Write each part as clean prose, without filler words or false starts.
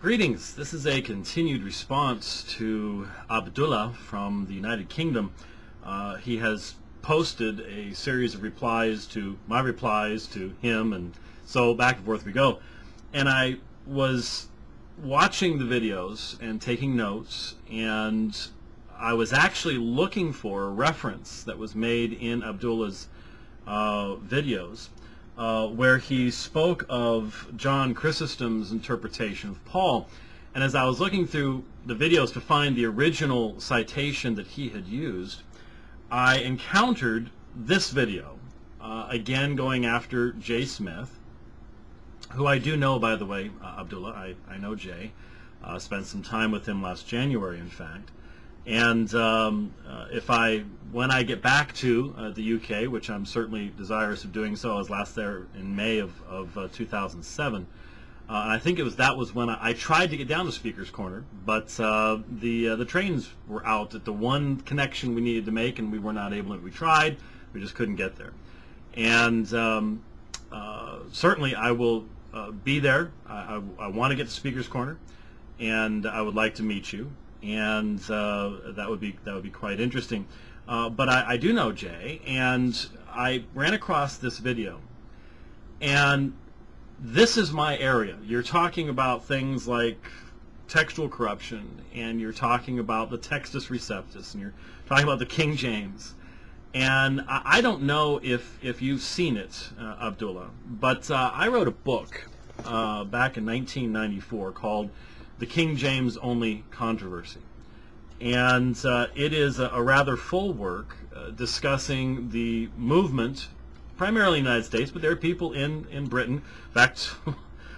Greetings. This is a continued response to Abdullah from the United Kingdom. He has posted a series of replies to my replies to him, and so back and forth we go. And I was watching the videos and taking notes, and I was actually looking for a reference that was made in Abdullah's videos where he spoke of John Chrysostom's interpretation of Paul. And as I was looking through the videos to find the original citation that he had used, I encountered this video, again going after Jay Smith, who I do know, by the way, Abdullah. I know Jay. Spent some time with him last January, in fact. And when I get back to the UK, which I'm certainly desirous of doing so, I was last there in May of 2007. And I think that was when I tried to get down to Speaker's Corner, but the trains were out at the one connection we needed to make, and we were not able to. We tried, we just couldn't get there. And certainly I will be there. I want to get to Speaker's Corner, and I would like to meet you. And that would be quite interesting. But I do know Jay, and I ran across this video, and this is my area. You're talking about things like textual corruption, and you're talking about the Textus Receptus, and you're talking about the King James. And I don't know if you've seen it, Abdullah, but I wrote a book back in 1994 called The King James Only Controversy. And it is a rather full work discussing the movement, primarily in the United States, but there are people in Britain. In fact,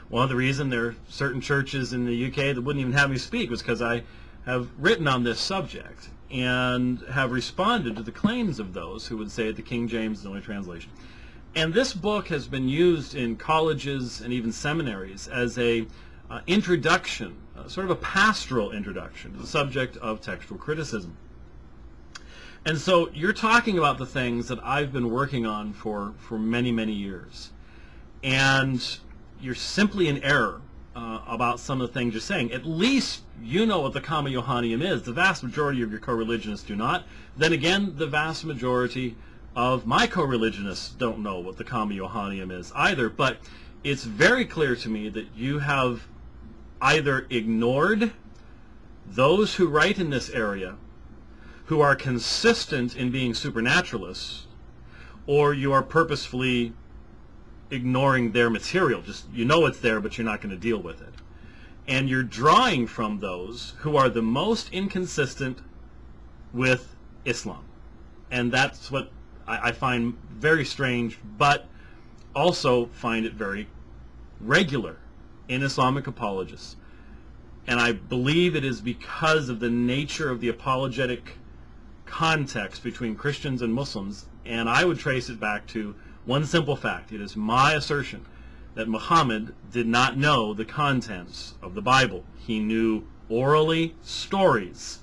one of the reasons there are certain churches in the UK that wouldn't even have me speak was because I have written on this subject and have responded to the claims of those who would say the King James is the only translation. And this book has been used in colleges and even seminaries as a introduction, sort of a pastoral introduction to the subject of textual criticism. And so you're talking about the things that I've been working on for many, many years. And you're simply in error about some of the things you're saying. At least you know what the Comma Johanneum is. The vast majority of your co-religionists do not. Then again, the vast majority of my co-religionists don't know what the Comma Johanneum is either. But it's very clear to me that you have either ignored those who write in this area who are consistent in being supernaturalists, or you are purposefully ignoring their material. Just, you know it's there, but you're not going to deal with it. And you're drawing from those who are the most inconsistent with Islam. And that's what I find very strange, but also find it very regular in Islamic apologists. And I believe it is because of the nature of the apologetic context between Christians and Muslims, and I would trace it back to one simple fact. It is my assertion that Muhammad did not know the contents of the Bible. He knew orally stories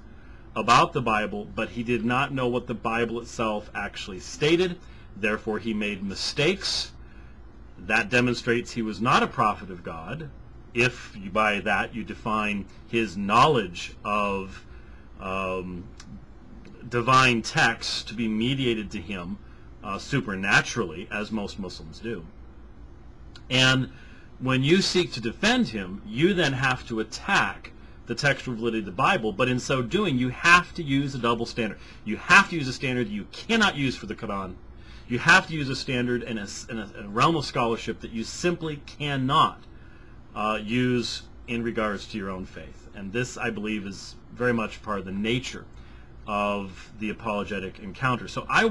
about the Bible, but he did not know what the Bible itself actually stated. Therefore, he made mistakes. That demonstrates he was not a prophet of God, if by that you define his knowledge of divine texts to be mediated to him supernaturally, as most Muslims do. And when you seek to defend him, you then have to attack the textual validity of the Bible, but in so doing, you have to use a double standard. You have to use a standard you cannot use for the Qur'an. You have to use a standard in a realm of scholarship that you simply cannot use in regards to your own faith. And this, I believe, is very much part of the nature of the apologetic encounter. So I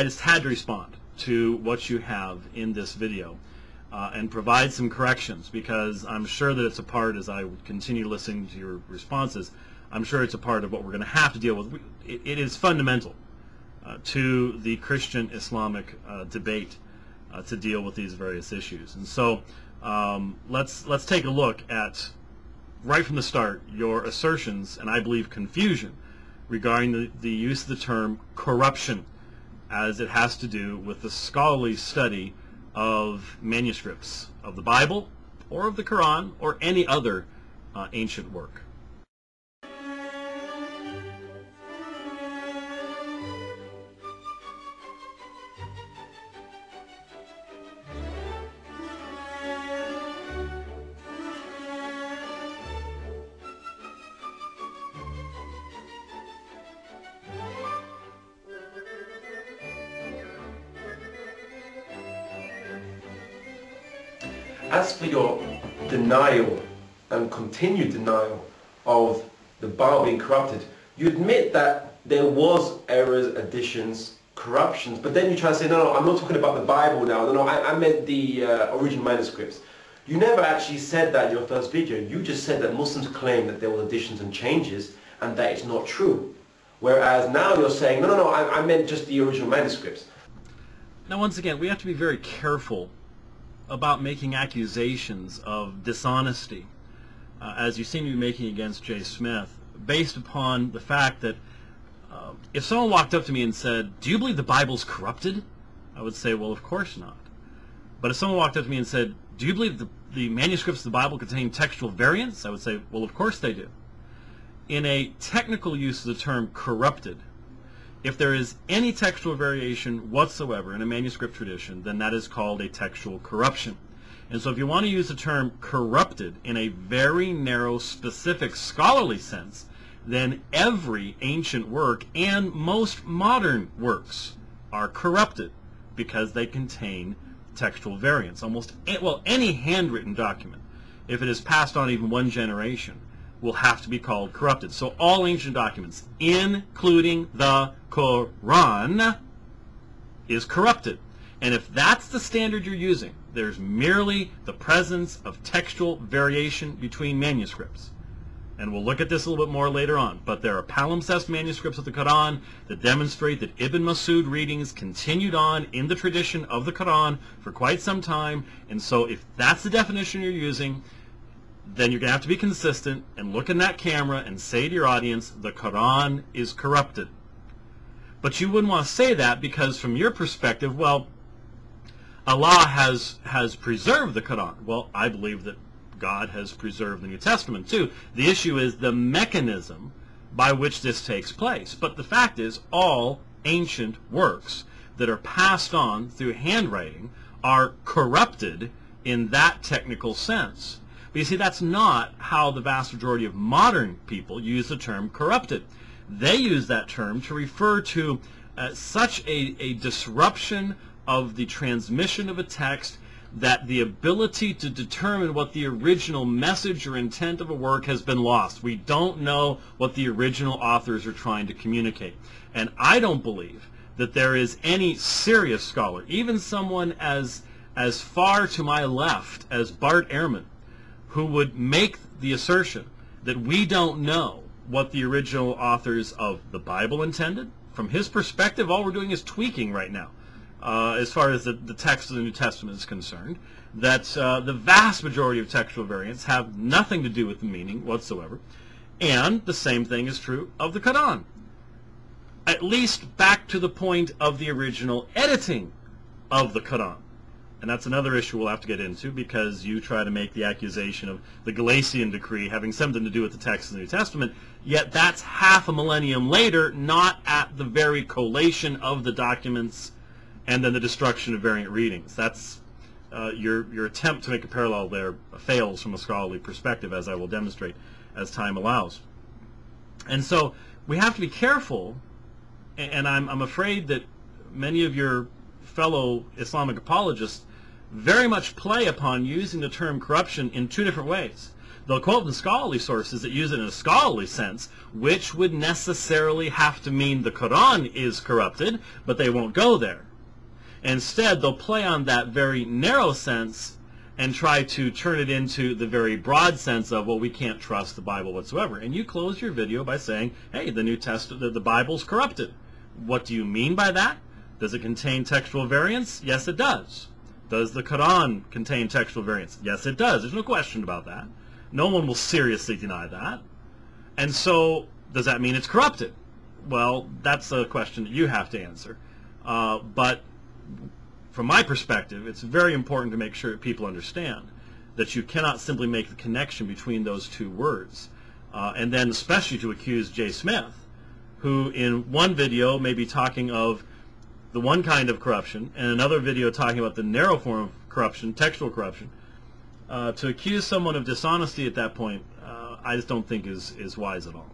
just had to respond to what you have in this video and provide some corrections, because I'm sure that it's a part, as I continue listening to your responses, I'm sure it's a part of what we're going to have to deal with. It is fundamental to the Christian-Islamic debate to deal with these various issues. And so let's take a look at, right from the start, your assertions, and I believe confusion, regarding the use of the term corruption, as it has to do with the scholarly study of manuscripts of the Bible or of the Quran, or any other ancient work. As for your denial and continued denial of the Bible being corrupted, you admit that there was errors, additions, corruptions, but then you try to say, no, I'm not talking about the Bible now, no, I meant the original manuscripts. You never actually said that in your first video. You just said that Muslims claim that there were additions and changes and that it's not true. Whereas now you're saying, no, I meant just the original manuscripts. Now once again, we have to be very careful about making accusations of dishonesty, as you seem to be making against Jay Smith, based upon the fact that if someone walked up to me and said, do you believe the Bible's corrupted? I would say, well, of course not. But if someone walked up to me and said, do you believe the manuscripts of the Bible contain textual variants? I would say, well, of course they do. In a technical use of the term corrupted, if there is any textual variation whatsoever in a manuscript tradition, then that is called a textual corruption. And so if you want to use the term corrupted in a very narrow, specific, scholarly sense, then every ancient work and most modern works are corrupted because they contain textual variants. Almost, well, any handwritten document, if it is passed on even one generation, will have to be called corrupted. So all ancient documents, including the Quran, is corrupted. And if that's the standard you're using, there's merely the presence of textual variation between manuscripts. And we'll look at this a little bit more later on. But there are palimpsest manuscripts of the Quran that demonstrate that Ibn Masud readings continued on in the tradition of the Quran for quite some time. And so if that's the definition you're using, then you're going to have to be consistent and look in that camera and say to your audience, the Quran is corrupted. But you wouldn't want to say that because from your perspective, well, Allah has preserved the Quran. Well, I believe that God has preserved the New Testament too. The issue is the mechanism by which this takes place. But the fact is, all ancient works that are passed on through handwriting are corrupted in that technical sense. But you see, that's not how the vast majority of modern people use the term corrupted. They use that term to refer to such a disruption of the transmission of a text that the ability to determine what the original message or intent of a work has been lost. We don't know what the original authors are trying to communicate. And I don't believe that there is any serious scholar, even someone as far to my left as Bart Ehrman, who would make the assertion that we don't know what the original authors of the Bible intended. From his perspective, all we're doing is tweaking right now, as far as the text of the New Testament is concerned, that the vast majority of textual variants have nothing to do with the meaning whatsoever. And the same thing is true of the Quran, at least back to the point of the original editing of the Quran. And that's another issue we'll have to get into, because you try to make the accusation of the Galatian decree having something to do with the text of the New Testament, yet that's half a millennium later, not at the very collation of the documents and then the destruction of variant readings. That's your attempt to make a parallel there fails from a scholarly perspective, as I will demonstrate as time allows. And so we have to be careful, and I'm afraid that many of your fellow Islamic apologists very much play upon using the term corruption in two different ways. They'll quote the scholarly sources that use it in a scholarly sense, which would necessarily have to mean the Quran is corrupted, but they won't go there. Instead, they'll play on that very narrow sense and try to turn it into the very broad sense of, well, we can't trust the Bible whatsoever. And you close your video by saying, hey, the New Testament, the Bible's corrupted. What do you mean by that? Does it contain textual variants? Yes, it does. Does the Quran contain textual variants? Yes, it does. There's no question about that. No one will seriously deny that. And so, does that mean it's corrupted? Well, that's a question that you have to answer. But from my perspective, it's very important to make sure people understand that you cannot simply make the connection between those two words. And then especially to accuse Jay Smith, who in one video may be talking of the one kind of corruption, and another video talking about the narrow form of corruption, textual corruption. To accuse someone of dishonesty at that point, I just don't think is wise at all.